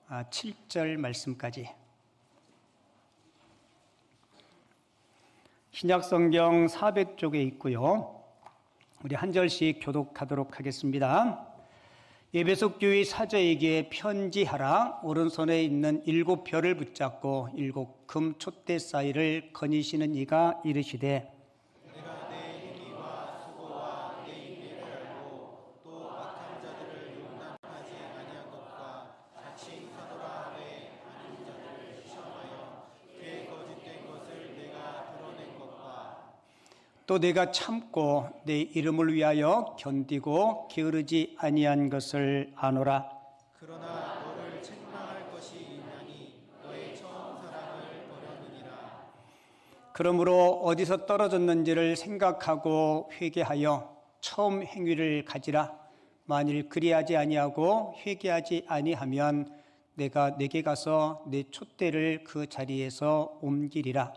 7절 말씀까지 신약성경 400쪽에 있고요. 우리 한 절씩 교독하도록 하겠습니다. 에베소 교회 사자에게 편지하라. 오른손에 있는 7별을 붙잡고 7 금 촛대 사이를 거니시는 이가 이르시되 내가 내 행위와 수고와 내 인내를 알고 또 악한 자들을 용납하지 아니한 것과 자칭 사도라 하되 아닌 자들을 시험하여 그의 거짓된 것을 내가 드러낸 것과 또 내가 참고 내 이름을 위하여 견디고 게으르지 아니한 것을 아노라. 그러나 너를 책망할 것이 있나니 너의 처음 사랑을 버렸느니라. 그러므로 어디서 떨어졌는지를 생각하고 회개하여 처음 행위를 가지라. 만일 그리하지 아니하고 회개하지 아니하면 내가 내게 가서 내 촛대를 그 자리에서 옮기리라.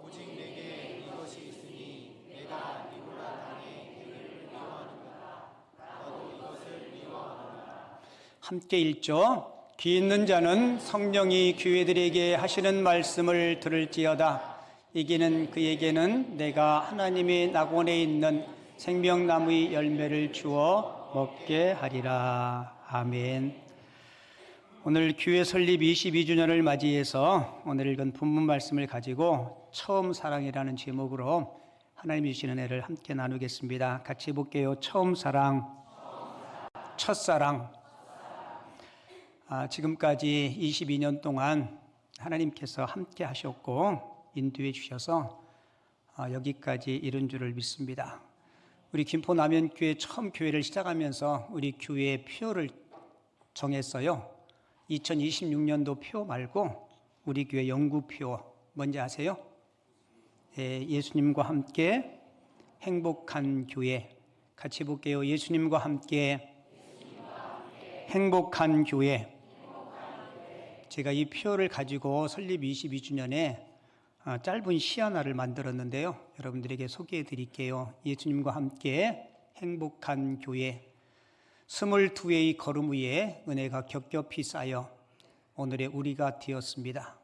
오직 내게 이것이 있으니 내가 니골라 당의 행위를 미워하는구나. 나도 이것을 미워하노라. 함께 읽죠. 귀 있는 자는 성령이 교회들에게 하시는 말씀을 들을지어다. 이기는 그에게는 내가 하나님의 낙원에 있는 생명나무의 열매를 주어 먹게 하리라. 아멘. 오늘 교회 설립 22주년을 맞이해서 오늘 읽은 본문 말씀을 가지고 처음 사랑이라는 제목으로 하나님이 주시는 은혜를 함께 나누겠습니다. 같이 볼게요. 처음 사랑, 첫사랑. 지금까지 22년 동안 하나님께서 함께 하셨고 인도해 주셔서 여기까지 이른 줄을 믿습니다. 우리 김포 남현교회 처음 교회를 시작하면서 우리 교회의 표를 정했어요. 2026년도 표 말고 우리 교회 영구표 뭔지 아세요? 예수님과 함께 행복한 교회. 같이 볼게요. 예수님과 함께 행복한 교회. 제가 이 표를 가지고 설립 22주년에 짧은 시 하나를 만들었는데요. 여러분들에게 소개해 드릴게요. 예수님과 함께 행복한 교회. 22회의 걸음 위에 은혜가 겹겹이 쌓여 오늘의 우리가 되었습니다.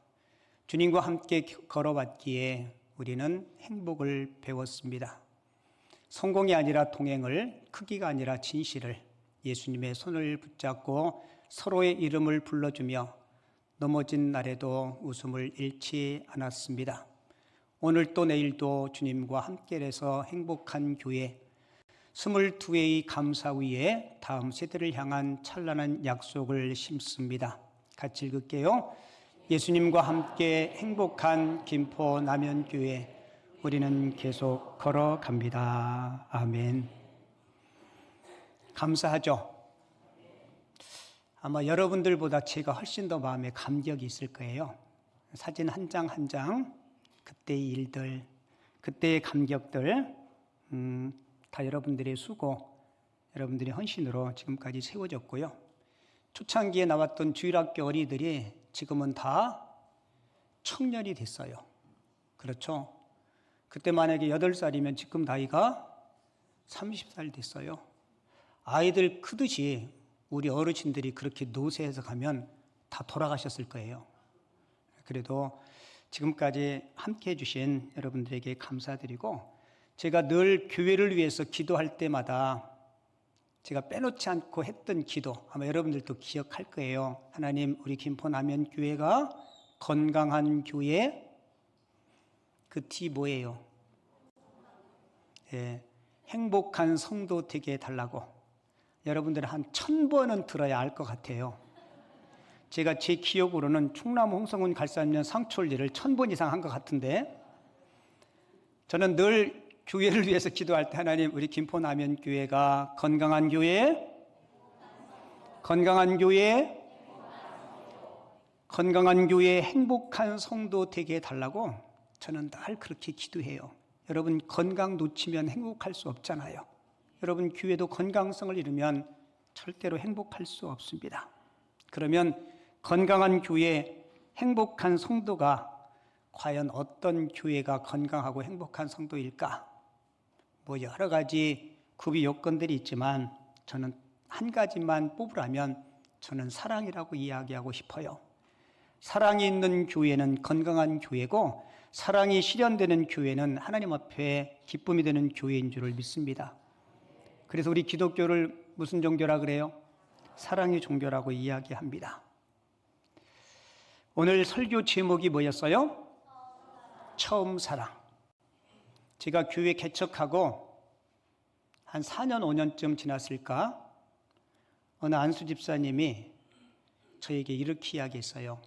주님과 함께 걸어왔기에 우리는 행복을 배웠습니다. 성공이 아니라 동행을, 크기가 아니라 진실을, 예수님의 손을 붙잡고 서로의 이름을 불러주며 넘어진 날에도 웃음을 잃지 않았습니다. 오늘 또 내일도 주님과 함께해서 행복한 교회, 22회의 감사 위에 다음 세대를 향한 찬란한 약속을 심습니다. 같이 읽을게요. 예수님과 함께 행복한 김포 남현교회, 우리는 계속 걸어갑니다. 아멘. 감사하죠? 아마 여러분들보다 제가 훨씬 더 마음에 감격이 있을 거예요. 사진 한 장 한 장, 그때의 일들, 그때의 감격들, 다 여러분들의 수고, 여러분들의 헌신으로 지금까지 세워졌고요. 초창기에 나왔던 주일학교 어린이들이 지금은 다 청년이 됐어요. 그렇죠? 그때 만약에 8살이면 지금 나이가 30살 됐어요. 아이들 크듯이 우리 어르신들이 그렇게 노쇠해서 가면 다 돌아가셨을 거예요. 그래도 지금까지 함께 해주신 여러분들에게 감사드리고, 제가 늘 교회를 위해서 기도할 때마다 제가 빼놓지 않고 했던 기도, 아마 여러분들도 기억할 거예요. 하나님, 우리 김포 남현교회가 건강한 교회, 그 T 뭐예요? 행복한 성도 되게 해달라고. 여러분들은 한 1000번은 들어야 알 것 같아요. 제가 제 기억으로는 충남 홍성군 갈산면 상초리를 1000번 이상 한 것 같은데, 저는 늘 교회를 위해서 기도할 때 하나님, 우리 김포 남현교회가 건강한 교회, 건강한 교회, 건강한 교회, 행복한 성도 되게 해달라고 저는 늘 그렇게 기도해요. 여러분, 건강 놓치면 행복할 수 없잖아요. 여러분, 교회도 건강성을 잃으면 절대로 행복할 수 없습니다. 그러면 건강한 교회, 행복한 성도가 과연 어떤 교회가 건강하고 행복한 성도일까? 뭐 여러 가지 구비 요건들이 있지만 저는 한 가지만 뽑으라면 저는 사랑이라고 이야기하고 싶어요. 사랑이 있는 교회는 건강한 교회고 사랑이 실현되는 교회는 하나님 앞에 기쁨이 되는 교회인 줄을 믿습니다. 그래서 우리 기독교를 무슨 종교라 그래요? 사랑의 종교라고 이야기합니다. 오늘 설교 제목이 뭐였어요? 처음 사랑. 제가 교회 개척하고 한 4년, 5년쯤 지났을까? 어느 안수 집사님이 저에게 이렇게 이야기했어요.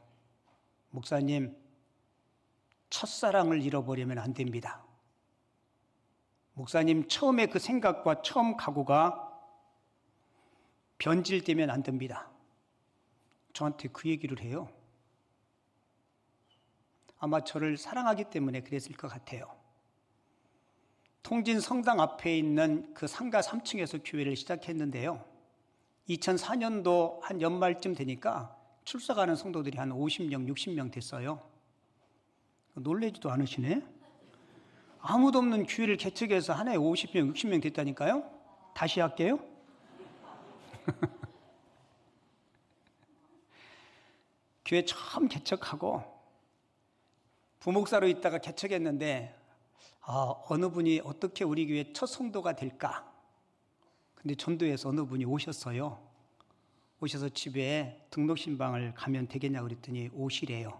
목사님, 첫사랑을 잃어버리면 안 됩니다. 목사님, 처음에 그 생각과 처음 각오가 변질되면 안 됩니다. 저한테 그 얘기를 해요. 아마 저를 사랑하기 때문에 그랬을 것 같아요. 통진 성당 앞에 있는 그 상가 3층에서 교회를 시작했는데요. 2004년도 한 연말쯤 되니까 출석하는 성도들이 한 50명, 60명 됐어요. 놀라지도 않으시네? 아무도 없는 교회를 개척해서 한 해에 50명, 60명 됐다니까요? 다시 할게요. 교회 처음 개척하고 부목사로 있다가 개척했는데 어느 분이 어떻게 우리 교회 첫 성도가 될까? 근데 전도에서 어느 분이 오셨어요. 오셔서 집에 등록신방을 가면 되겠냐고 그랬더니 오시래요.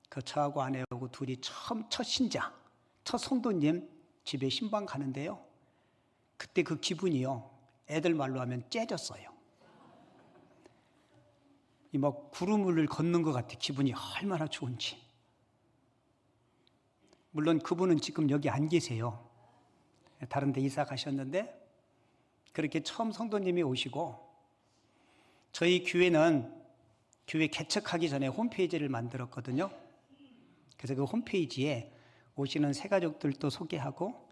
그 저하고 아내하고 둘이 처음 첫 신자, 첫 성도님 집에 신방 가는데요. 그때 그 기분이요. 애들 말로 하면 째졌어요. 이 막 구름을 걷는 것 같아. 기분이 얼마나 좋은지. 물론 그분은 지금 여기 안 계세요. 다른 데 이사 가셨는데 그렇게 처음 성도님이 오시고 저희 교회는 교회 개척하기 전에 홈페이지를 만들었거든요. 그래서 그 홈페이지에 오시는 새가족들도 소개하고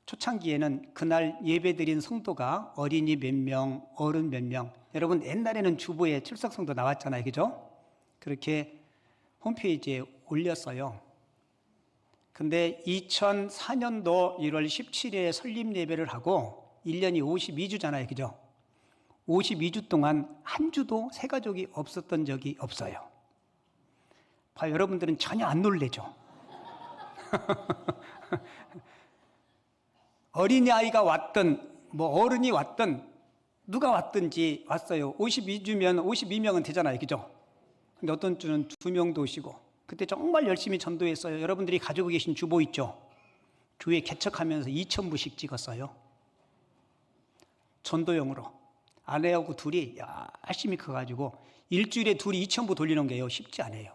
초창기에는 그날 예배드린 성도가 어린이 몇 명, 어른 몇 명. 여러분 옛날에는 주보에 출석 성도 나왔잖아요. 그죠? 그렇게 홈페이지에 올렸어요. 근데 2004년도 1월 17일에 설립 예배를 하고 1년이 52주잖아요. 그죠? 52주 동안 한 주도 새가족이 없었던 적이 없어요. 여러분들은 전혀 안 놀래죠? 어린아이가 왔든 어른이 왔든 누가 왔든지 왔어요. 52주면 52명은 되잖아요. 그죠? 근데 어떤 주는 2명도 오시고 그때 정말 열심히 전도했어요. 여러분들이 가지고 계신 주보 있죠? 교회 개척하면서 2,000부씩 찍었어요. 전도용으로. 아내하고 둘이 열심히 커가지고 일주일에 둘이 2,000부 돌리는 게요. 쉽지 않아요.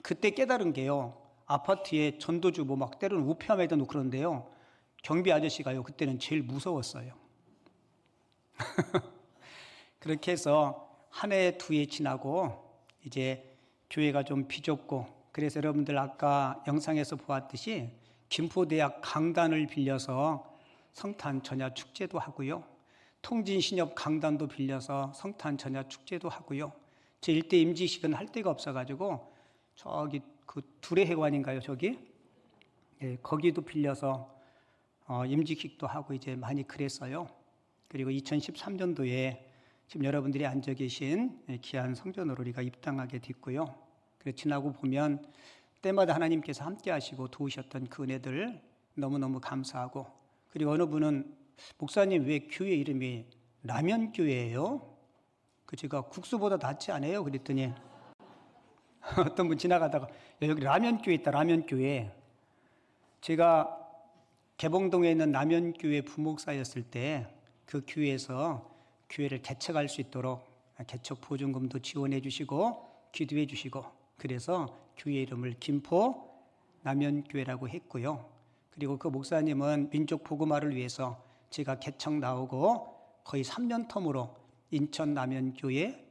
그때 깨달은 게요. 아파트에 전도주보 막 때로는 우편함에다 놓고 그러는데요. 경비 아저씨가요. 그때는 제일 무서웠어요. 그렇게 해서 한 해, 2해 지나고 이제 교회가 좀 비좁고 그래서 여러분들 아까 영상에서 보았듯이 김포대학 강단을 빌려서 성탄 전야 축제도 하고요. 통진신협 강단도 빌려서 성탄 전야 축제도 하고요. 제 일대 임직식은 할 데가 없어가지고 저기 그 두레회관인가요? 저기? 예, 거기도 빌려서 임직식도 하고 이제 많이 그랬어요. 그리고 2013년도에 지금 여러분들이 앉아 계신 귀한 성전으로 우리가 입당하게 됐고요. 그래서 지나고 보면 때마다 하나님께서 함께 하시고 도우셨던 그 은혜들 너무너무 감사하고 그리고 어느 분은 목사님 왜 교회 이름이 라면교회예요? 그 제가 국수보다 낫지 않아요? 그랬더니 어떤 분 지나가다가 여기 라면교회 있다 라면교회. 제가 개봉동에 있는 라면교회 부목사였을 때 그 교회에서 교회를 개척할 수 있도록 개척 보증금도 지원해 주시고 기도해 주시고 그래서 교회 이름을 김포 라면교회라고 했고요. 그리고 그 목사님은 민족 복음화를 위해서 제가 개척 나오고 거의 3년 텀으로 인천 라면교회,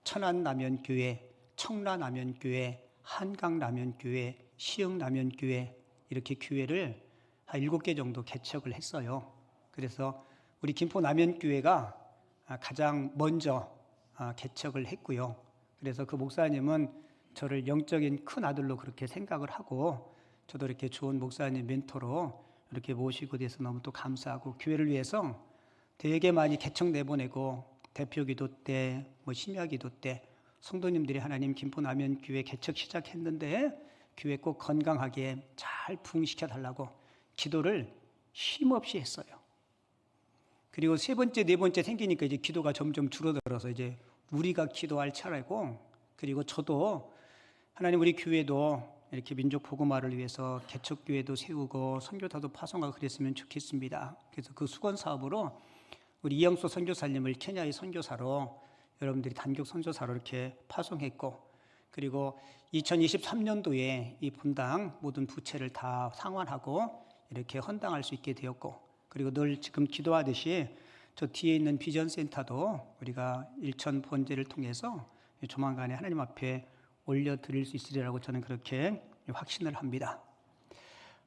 천안 라면교회, 청라 라면교회, 한강 라면교회, 시흥 라면교회 이렇게 교회를 한 7개 정도 개척을 했어요. 그래서 우리 김포 라면교회가 가장 먼저 개척을 했고요. 그래서 그 목사님은 저를 영적인 큰 아들로 그렇게 생각을 하고 저도 이렇게 좋은 목사님 멘토로 이렇게 모시고 돼서 너무 또 감사하고 교회를 위해서 되게 많이 개척 내보내고 대표 기도 때, 심야 기도 때 성도님들이 하나님 김포남현 교회 개척 시작했는데 교회 꼭 건강하게 잘 부흥시켜 달라고 기도를 쉼없이 했어요. 그리고 세 번째, 네 번째 생기니까 이제 기도가 점점 줄어들어서 이제 우리가 기도할 차례고, 그리고 저도 하나님 우리 교회도 이렇게 민족 복음화를 위해서 개척교회도 세우고 선교사도 파송하고 그랬으면 좋겠습니다. 그래서 그 수건 사업으로 우리 이영수 선교사님을 케냐의 선교사로 여러분들이 단격 선교사로 이렇게 파송했고, 그리고 2023년도에 이 분당 모든 부채를 다 상환하고 이렇게 헌당할 수 있게 되었고, 그리고 늘 지금 기도하듯이 저 뒤에 있는 비전센터도 우리가 일천 번제를 통해서 조만간에 하나님 앞에 올려드릴 수 있으리라고 저는 그렇게 확신을 합니다.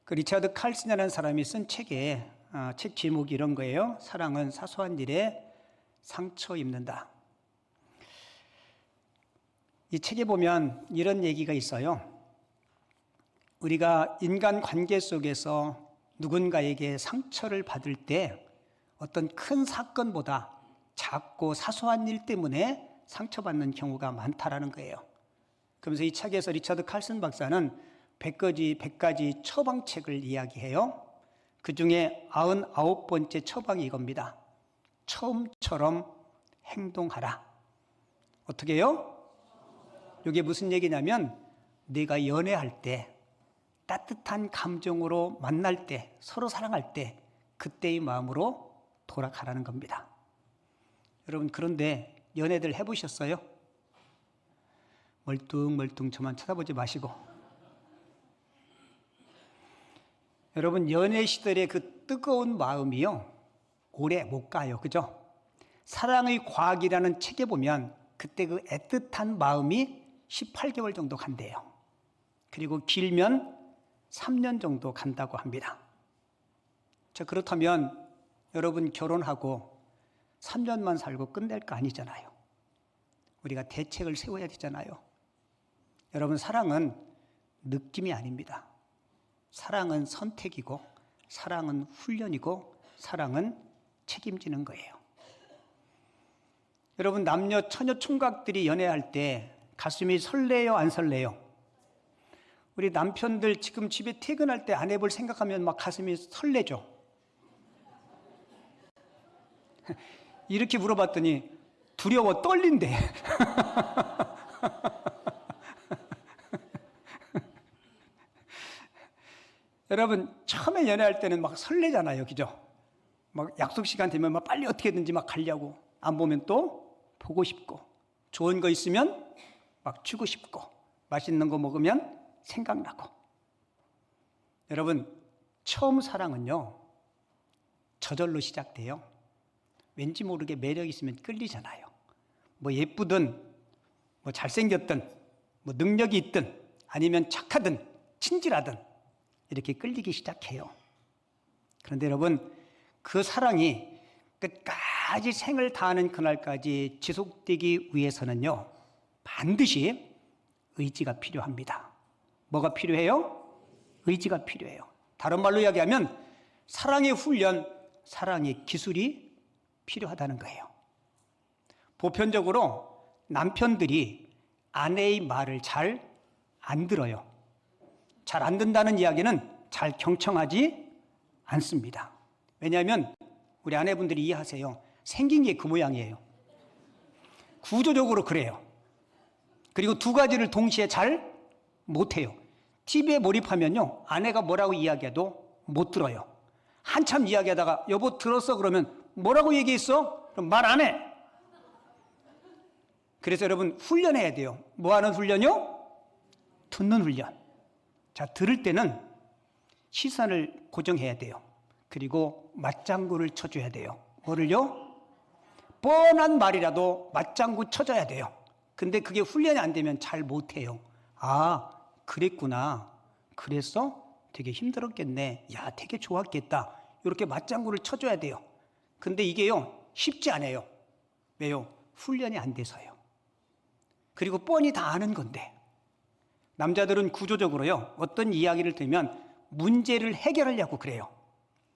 그 리차드 칼슨이라는 사람이 쓴 책에 책 제목이 이런 거예요. 사랑은 사소한 일에 상처 입는다. 이 책에 보면 이런 얘기가 있어요. 우리가 인간 관계 속에서 누군가에게 상처를 받을 때 어떤 큰 사건보다 작고 사소한 일 때문에 상처받는 경우가 많다라는 거예요. 그러면서 이 책에서 리차드 칼슨 박사는 100가지 처방책을 이야기해요. 그 중에 99번째 처방이 이겁니다. 처음처럼 행동하라. 어떻게 해요? 이게 무슨 얘기냐면 내가 연애할 때 따뜻한 감정으로 만날 때 서로 사랑할 때 그때의 마음으로 돌아가라는 겁니다. 여러분 그런데 연애들 해보셨어요? 멀뚱멀뚱 저만 쳐다보지 마시고, 여러분 연애 시절의 그 뜨거운 마음이요 오래 못 가요. 그죠? 사랑의 과학이라는 책에 보면 그때 그 애틋한 마음이 18개월 정도 간대요. 그리고 길면 3년 정도 간다고 합니다. 자, 그렇다면 여러분 결혼하고 3년만 살고 끝낼 거 아니잖아요. 우리가 대책을 세워야 되잖아요. 여러분 사랑은 느낌이 아닙니다. 사랑은 선택이고 사랑은 훈련이고 사랑은 책임지는 거예요. 여러분 남녀 처녀 총각들이 연애할 때 가슴이 설레요, 안 설레요? 우리 남편들 지금 집에 퇴근할 때 아내를 생각하면 막 가슴이 설레죠. 이렇게 물어봤더니 두려워 떨린대. 여러분 처음에 연애할 때는 막 설레잖아요. 그죠? 막 약속 시간 되면 막 빨리 어떻게든지 막 가려고, 안 보면 또 보고 싶고, 좋은 거 있으면 막 주고 싶고, 맛있는 거 먹으면 생각나고. 여러분 처음 사랑은요 저절로 시작돼요. 왠지 모르게 매력 있으면 끌리잖아요. 뭐 예쁘든 뭐 잘생겼든 뭐 능력이 있든 아니면 착하든 친절하든 이렇게 끌리기 시작해요. 그런데 여러분 그 사랑이 끝까지 생을 다하는 그날까지 지속되기 위해서는요 반드시 의지가 필요합니다. 뭐가 필요해요? 의지가 필요해요. 다른 말로 이야기하면 사랑의 훈련, 사랑의 기술이 필요하다는 거예요. 보편적으로 남편들이 아내의 말을 잘 안 들어요. 잘 안 듣는다는 이야기는 잘 경청하지 않습니다. 왜냐하면 우리 아내분들이 이해하세요. 생긴 게 그 모양이에요. 구조적으로 그래요. 그리고 두 가지를 동시에 잘 못해요. TV에 몰입하면요 아내가 뭐라고 이야기해도 못 들어요. 한참 이야기하다가 여보 들었어? 그러면 뭐라고 얘기했어? 그럼 말 안 해. 그래서 여러분 훈련해야 돼요. 뭐 하는 훈련이요? 듣는 훈련. 자, 들을 때는 시선을 고정해야 돼요. 그리고 맞장구를 쳐줘야 돼요. 뭐를요? 뻔한 말이라도 맞장구 쳐줘야 돼요. 근데 그게 훈련이 안 되면 잘 못해요. 아, 그랬구나. 그랬어? 되게 힘들었겠네. 야, 되게 좋았겠다. 이렇게 맞장구를 쳐줘야 돼요. 근데 이게요 쉽지 않아요. 왜요? 훈련이 안 돼서요. 그리고 뻔히 다 아는 건데, 남자들은 구조적으로요 어떤 이야기를 들으면 문제를 해결하려고 그래요.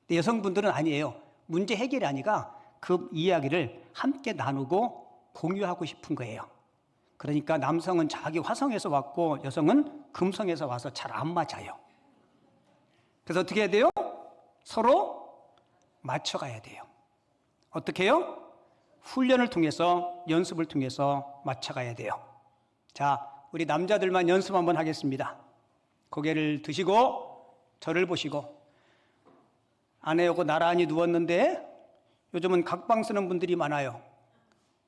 근데 여성분들은 아니에요. 문제 해결이 아니라 그 이야기를 함께 나누고 공유하고 싶은 거예요. 그러니까 남성은 자기 화성에서 왔고 여성은 금성에서 와서 잘 안 맞아요. 그래서 어떻게 해야 돼요? 서로 맞춰가야 돼요. 어떻게 해요? 훈련을 통해서, 연습을 통해서 맞춰가야 돼요. 자, 우리 남자들만 연습 한번 하겠습니다. 고개를 드시고 저를 보시고, 아내하고 나란히 누웠는데 요즘은 각방 쓰는 분들이 많아요.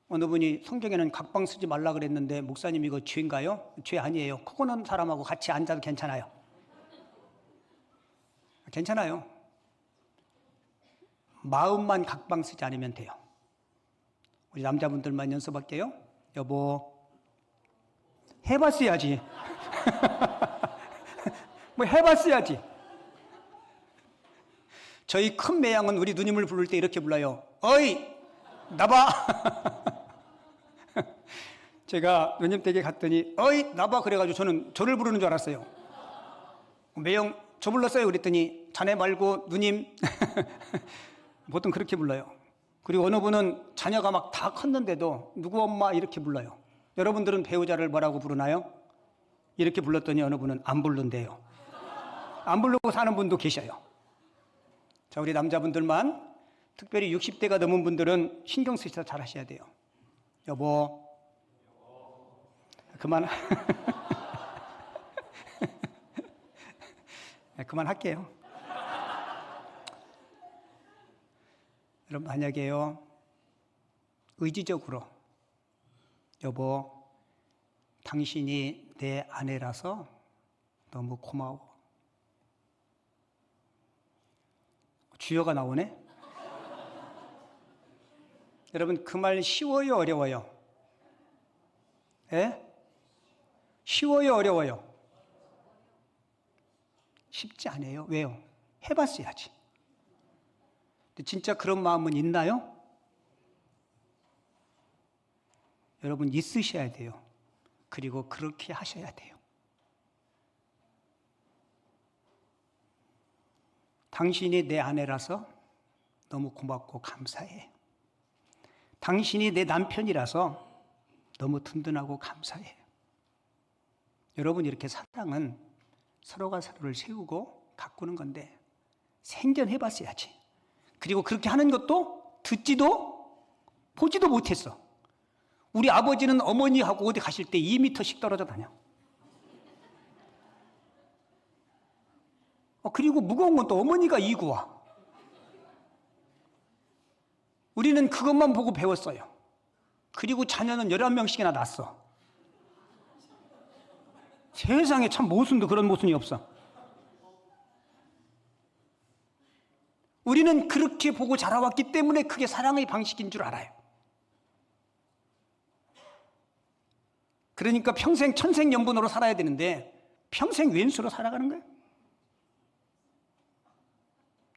어느 분이 성경에는 각방 쓰지 말라 그랬는데 목사님 이거 죄인가요? 죄 아니에요. 코 고는 사람하고 같이 앉아도 괜찮아요. 괜찮아요. 마음만 각방 쓰지 않으면 돼요. 우리 남자분들만 연습할게요. 여보, 해봤어야지. 뭐 해봤어야지. 저희 큰 매양은 우리 누님을 부를 때 이렇게 불러요. 어이, 나봐. 제가 누님 댁에 갔더니 어이, 나봐 그래가지고 저는 저를 부르는 줄 알았어요. 매형, 저 불렀어요 그랬더니 자네 말고 누님. 보통 그렇게 불러요. 그리고 어느 분은 자녀가 막 다 컸는데도 누구 엄마 이렇게 불러요. 여러분들은 배우자를 뭐라고 부르나요? 이렇게 불렀더니 어느 분은 안 부른대요. 안 부르고 사는 분도 계셔요. 자, 우리 남자분들만, 특별히 60대가 넘은 분들은 신경 쓰셔서 잘 하셔야 돼요. 여보, 그만. 그만할게요. 여러분, 만약에요, 의지적으로 여보, 당신이 내 아내라서 너무 고마워. 주여가 나오네? 여러분, 그 말 쉬워요, 어려워요? 예? 쉬워요, 어려워요? 쉽지 않아요. 왜요? 해봤어야지. 근데 진짜 그런 마음은 있나요? 여러분, 있으셔야 돼요. 그리고 그렇게 하셔야 돼요. 당신이 내 아내라서 너무 고맙고 감사해. 당신이 내 남편이라서 너무 든든하고 감사해. 여러분, 이렇게 사랑은 서로가 서로를 세우고 가꾸는 건데 생전해봤어야지. 그리고 그렇게 하는 것도 듣지도 보지도 못했어. 우리 아버지는 어머니하고 어디 가실 때 2m씩 떨어져 다녀. 그리고 무거운 건 또 어머니가 이고 와. 우리는 그것만 보고 배웠어요. 그리고 자녀는 11명씩이나 낳았어. 세상에 참 모순도 그런 모순이 없어. 우리는 그렇게 보고 자라왔기 때문에 그게 사랑의 방식인 줄 알아요. 그러니까 평생 천생연분으로 살아야 되는데 평생 왼수로 살아가는 거예요.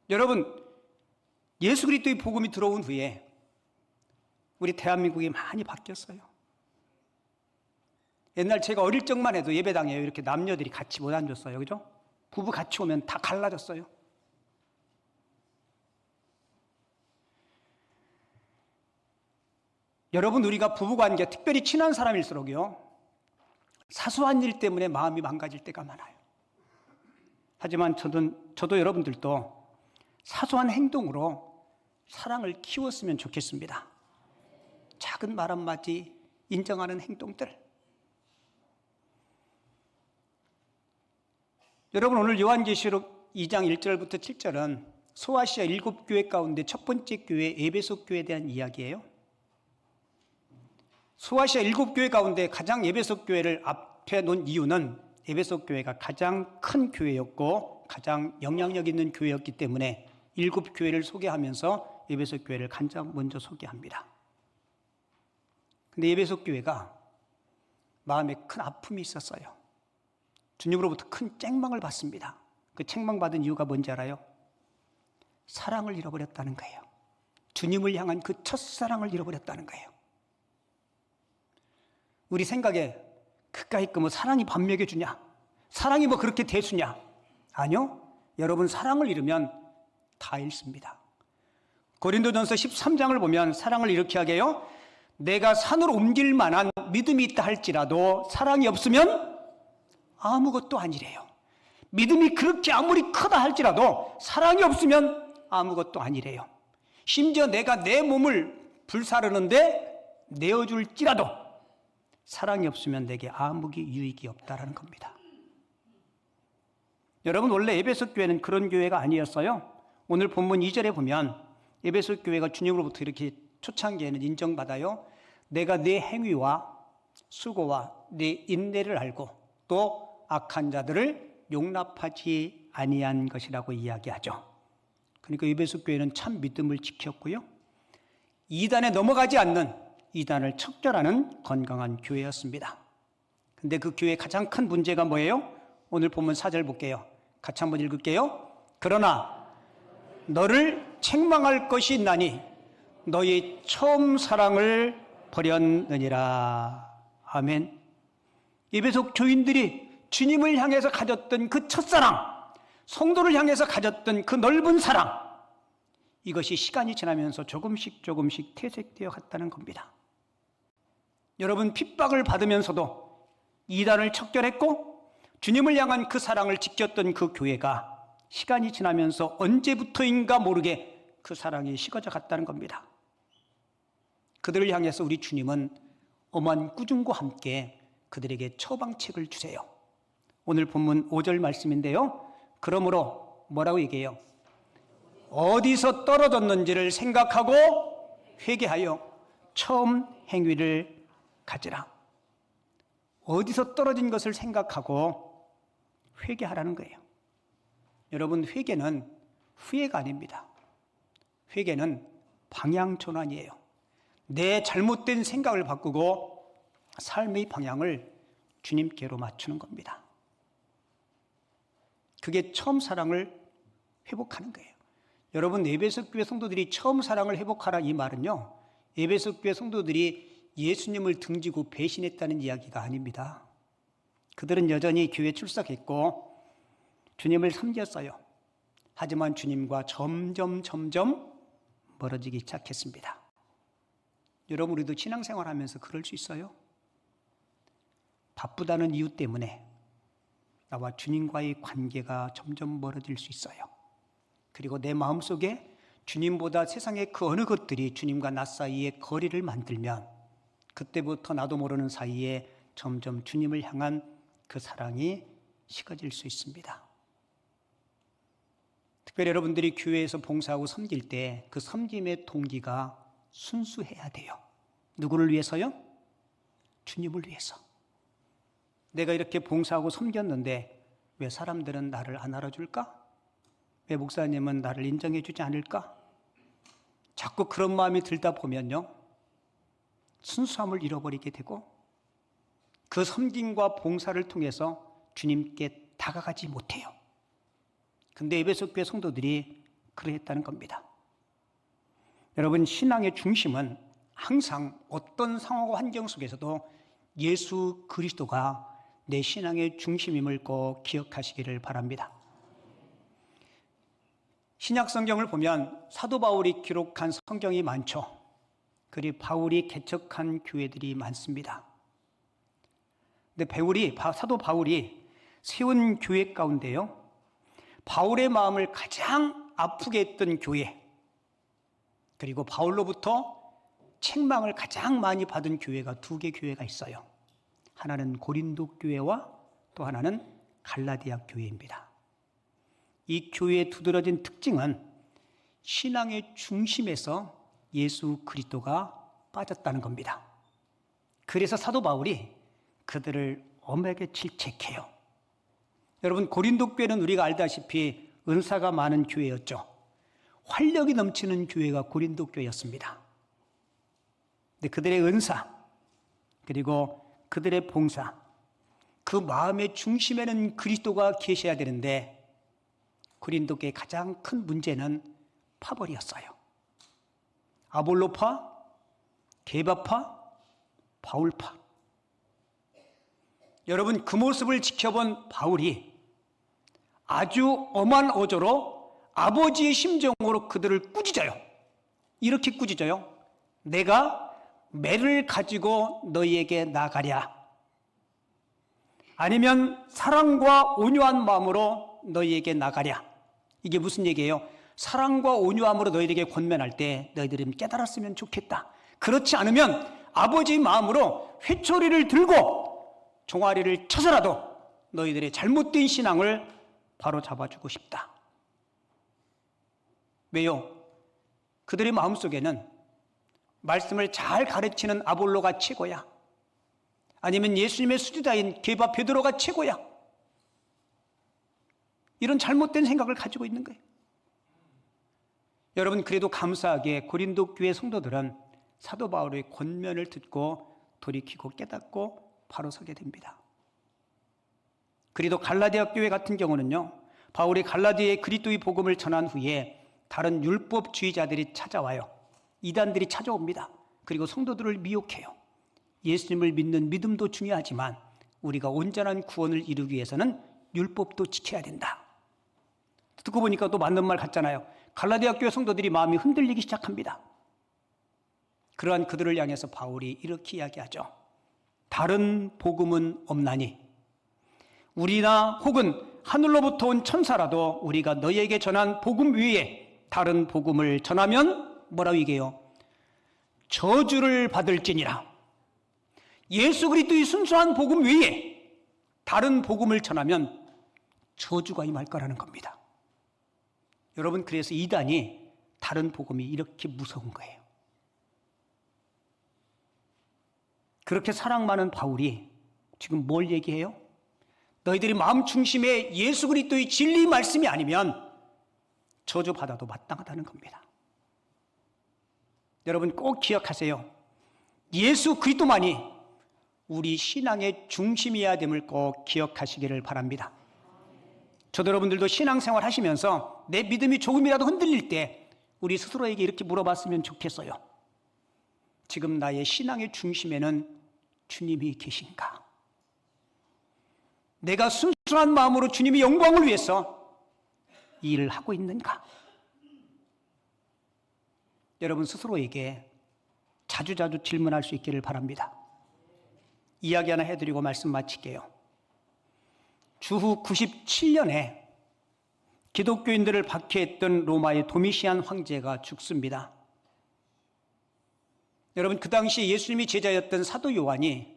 여러분, 예수 그리스도의 복음이 들어온 후에 우리 대한민국이 많이 바뀌었어요. 옛날 제가 어릴 적만 해도 예배당에 이렇게 남녀들이 같이 못 앉았어요. 그죠? 부부 같이 오면 다 갈라졌어요. 여러분, 우리가 부부관계, 특별히 친한 사람일수록요, 사소한 일 때문에 마음이 망가질 때가 많아요. 하지만 저도 여러분들도 사소한 행동으로 사랑을 키웠으면 좋겠습니다. 작은 말 한마디 인정하는 행동들. 여러분, 오늘 요한계시록 2장 1절부터 7절은 소아시아 7교회 가운데 첫 번째 교회 에베소 교회에 대한 이야기예요. 소아시아 7교회 가운데 가장 에베소 교회를 앞에 놓은 이유는 에베소 교회가 가장 큰 교회였고 가장 영향력 있는 교회였기 때문에 7교회를 소개하면서 에베소 교회를 가장 먼저 소개합니다. 근데 에베소 교회가 마음에 큰 아픔이 있었어요. 주님으로부터 큰 책망을 받습니다. 그 책망받은 이유가 뭔지 알아요? 사랑을 잃어버렸다는 거예요. 주님을 향한 그 첫사랑을 잃어버렸다는 거예요. 우리 생각에 그까이 뭐 사랑이 밥 먹여주냐? 사랑이 뭐 그렇게 대수냐? 아니요. 여러분, 사랑을 잃으면 다 잃습니다. 고린도전서 13장을 보면 사랑을 이렇게 하게요. 내가 산으로 옮길 만한 믿음이 있다 할지라도 사랑이 없으면 아무것도 아니래요. 믿음이 그렇게 아무리 크다 할지라도 사랑이 없으면 아무것도 아니래요. 심지어 내가 내 몸을 불사르는데 내어줄지라도 사랑이 없으면 내게 아무 유익이 없다라는 겁니다. 여러분, 원래 에베소 교회는 그런 교회가 아니었어요. 오늘 본문 2절에 보면 에베소 교회가 주님으로부터 이렇게 초창기에는 인정받아요. 내가 네 행위와 수고와 네 인내를 알고 또 악한 자들을 용납하지 아니한 것이라고 이야기하죠. 그러니까 에베소 교회는 참 믿음을 지켰고요. 이단에 넘어가지 않는, 이단을 척결하는 건강한 교회였습니다. 근데 그 교회의 가장 큰 문제가 뭐예요? 오늘 본문 4절 볼게요. 같이 한번 읽을게요. 그러나 너를 책망할 것이 있나니 너희 처음 사랑을 버렸느니라. 아멘. 에베소 교인들이 주님을 향해서 가졌던 그 첫사랑, 성도를 향해서 가졌던 그 넓은 사랑, 이것이 시간이 지나면서 조금씩 퇴색되어 갔다는 겁니다. 여러분, 핍박을 받으면서도 이단을 척결했고 주님을 향한 그 사랑을 지켰던 그 교회가 시간이 지나면서 언제부터인가 모르게 그 사랑이 식어져 갔다는 겁니다. 그들을 향해서 우리 주님은 엄한 꾸중과 함께 그들에게 처방책을 주세요. 오늘 본문 5절 말씀인데요. 그러므로 뭐라고 얘기해요? 어디서 떨어졌는지를 생각하고 회개하여 처음 행위를 가지라. 어디서 떨어진 것을 생각하고 회개하라는 거예요. 여러분, 회개는 후회가 아닙니다. 회개는 방향 전환이에요. 내 잘못된 생각을 바꾸고 삶의 방향을 주님께로 맞추는 겁니다. 그게 처음 사랑을 회복하는 거예요. 여러분, 에베소 교회 성도들이 처음 사랑을 회복하라 이 말은요, 에베소 교회 성도들이 예수님을 등지고 배신했다는 이야기가 아닙니다. 그들은 여전히 교회에 출석했고 주님을 섬겼어요. 하지만 주님과 점점 멀어지기 시작했습니다. 여러분, 우리도 신앙생활하면서 그럴 수 있어요? 바쁘다는 이유 때문에 나와 주님과의 관계가 점점 멀어질 수 있어요. 그리고 내 마음속에 주님보다 세상의 그 어느 것들이 주님과 나 사이에 거리를 만들면 그때부터 나도 모르는 사이에 점점 주님을 향한 그 사랑이 식어질 수 있습니다. 특별히 여러분들이 교회에서 봉사하고 섬길 때 그 섬김의 동기가 순수해야 돼요. 누구를 위해서요? 주님을 위해서. 내가 이렇게 봉사하고 섬겼는데 왜 사람들은 나를 안 알아줄까? 왜 목사님은 나를 인정해 주지 않을까? 자꾸 그런 마음이 들다 보면요, 순수함을 잃어버리게 되고 그 섬김과 봉사를 통해서 주님께 다가가지 못해요. 근데 에베소 교회 성도들이 그러했다는 겁니다. 여러분, 신앙의 중심은 항상 어떤 상황과 환경 속에서도 예수 그리스도가 내 신앙의 중심임을 꼭 기억하시기를 바랍니다. 신약 성경을 보면 사도 바울이 기록한 성경이 많죠. 그리고 바울이 개척한 교회들이 많습니다. 근데 사도 바울이 세운 교회 가운데요, 바울의 마음을 가장 아프게 했던 교회, 그리고 바울로부터 책망을 가장 많이 받은 교회가 두 개 교회가 있어요. 하나는 고린도 교회와 또 하나는 갈라디아 교회입니다. 이 교회의 두드러진 특징은 신앙의 중심에서 예수 그리스도가 빠졌다는 겁니다. 그래서 사도 바울이 그들을 엄하게 질책해요. 여러분, 고린도 교회는 우리가 알다시피 은사가 많은 교회였죠. 활력이 넘치는 교회가 고린도 교회였습니다. 근데 그들의 은사, 그리고 그들의 봉사, 그 마음의 중심에는 그리스도가 계셔야 되는데 고린도 교회의 가장 큰 문제는 파벌이었어요. 아볼로파, 게바파, 바울파. 여러분, 그 모습을 지켜본 바울이 아주 엄한 어조로 아버지의 심정으로 그들을 꾸짖어요. 이렇게 꾸짖어요. 내가 매를 가지고 너희에게 나가랴. 아니면 사랑과 온유한 마음으로 너희에게 나가랴. 이게 무슨 얘기예요? 사랑과 온유함으로 너희에게 권면할 때 너희들은 깨달았으면 좋겠다. 그렇지 않으면 아버지 마음으로 회초리를 들고 종아리를 쳐서라도 너희들의 잘못된 신앙을 바로 잡아주고 싶다. 왜요? 그들의 마음속에는 말씀을 잘 가르치는 아볼로가 최고야. 아니면 예수님의 수지자인 게바 베드로가 최고야. 이런 잘못된 생각을 가지고 있는 거예요. 여러분, 그래도 감사하게 고린도 교회 성도들은 사도 바울의 권면을 듣고 돌이키고 깨닫고 바로 서게 됩니다. 그래도 갈라디아 교회 같은 경우는요, 바울이 갈라디아의 그리스도의 복음을 전한 후에 다른 율법주의자들이 찾아와요. 이단들이 찾아옵니다. 그리고 성도들을 미혹해요. 예수님을 믿는 믿음도 중요하지만 우리가 온전한 구원을 이루기 위해서는 율법도 지켜야 된다. 듣고 보니까 또 맞는 말 같잖아요. 갈라디아 교회 성도들이 마음이 흔들리기 시작합니다. 그러한 그들을 향해서 바울이 이렇게 이야기하죠. 다른 복음은 없나니 우리나 혹은 하늘로부터 온 천사라도 우리가 너희에게 전한 복음 위에 다른 복음을 전하면 뭐라고 얘기해요? 저주를 받을지니라. 예수 그리스도의 순수한 복음 위에 다른 복음을 전하면 저주가 임할 거라는 겁니다. 여러분, 그래서 이단이 다른 복음이 이렇게 무서운 거예요. 그렇게 사랑 많은 바울이 지금 뭘 얘기해요? 너희들이 마음 중심에 예수 그리스도의 진리 말씀이 아니면 저주받아도 마땅하다는 겁니다. 여러분 꼭 기억하세요. 예수 그리스도만이 우리 신앙의 중심이어야 됨을 꼭 기억하시기를 바랍니다. 저도 여러분들도 신앙생활 하시면서 내 믿음이 조금이라도 흔들릴 때 우리 스스로에게 이렇게 물어봤으면 좋겠어요. 지금 나의 신앙의 중심에는 주님이 계신가? 내가 순수한 마음으로 주님의 영광을 위해서 이 일을 하고 있는가? 여러분 스스로에게 자주자주 질문할 수 있기를 바랍니다. 이야기 하나 해드리고 말씀 마칠게요. 주후 97년에 기독교인들을 박해했던 로마의 도미시안 황제가 죽습니다. 여러분 그 당시 예수님이 제자였던 사도 요한이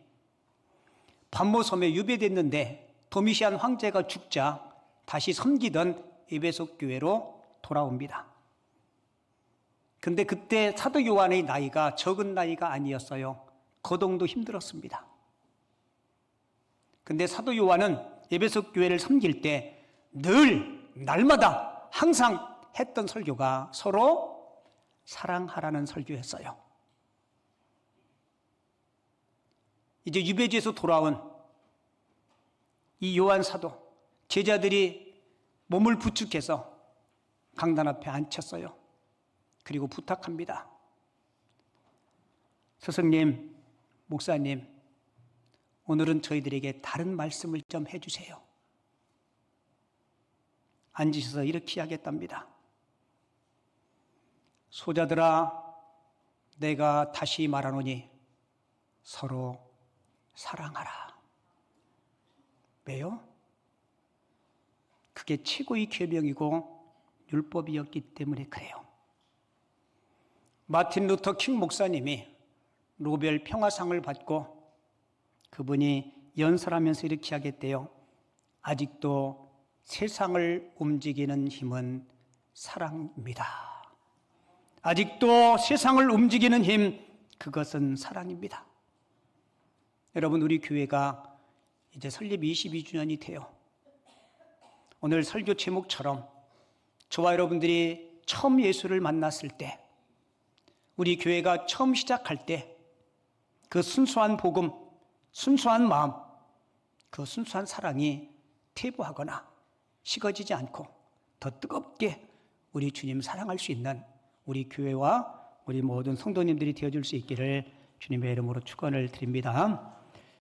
반모섬에 유배됐는데 도미시안 황제가 죽자 다시 섬기던 에베소 교회로 돌아옵니다. 근데 그때 사도 요한의 나이가 적은 나이가 아니었어요. 거동도 힘들었습니다. 근데 사도 요한은 에베소 교회를 섬길 때 늘 날마다 항상 했던 설교가 서로 사랑하라는 설교였어요. 이제 유배지에서 돌아온 이 요한 사도, 제자들이 몸을 부축해서 강단 앞에 앉혔어요. 그리고 부탁합니다. 스승님, 목사님, 오늘은 저희들에게 다른 말씀을 좀 해주세요. 앉으셔서 이렇게 하겠답니다. 소자들아, 내가 다시 말하노니 서로 사랑하라. 왜요? 그게 최고의 계명이고 율법이었기 때문에 그래요. 마틴 루터 킹 목사님이 노벨 평화상을 받고 그분이 연설하면서 이렇게 하겠대요. 아직도 세상을 움직이는 힘은 사랑입니다. 아직도 세상을 움직이는 힘, 그것은 사랑입니다. 여러분, 우리 교회가 이제 설립 22주년이 돼요. 오늘 설교 제목처럼 저와 여러분들이 처음 예수를 만났을 때, 우리 교회가 처음 시작할 때 그 순수한 복음, 순수한 마음, 그 순수한 사랑이 퇴보하거나 식어지지 않고 더 뜨겁게 우리 주님 사랑할 수 있는 우리 교회와 우리 모든 성도님들이 되어줄 수 있기를 주님의 이름으로 축원을 드립니다.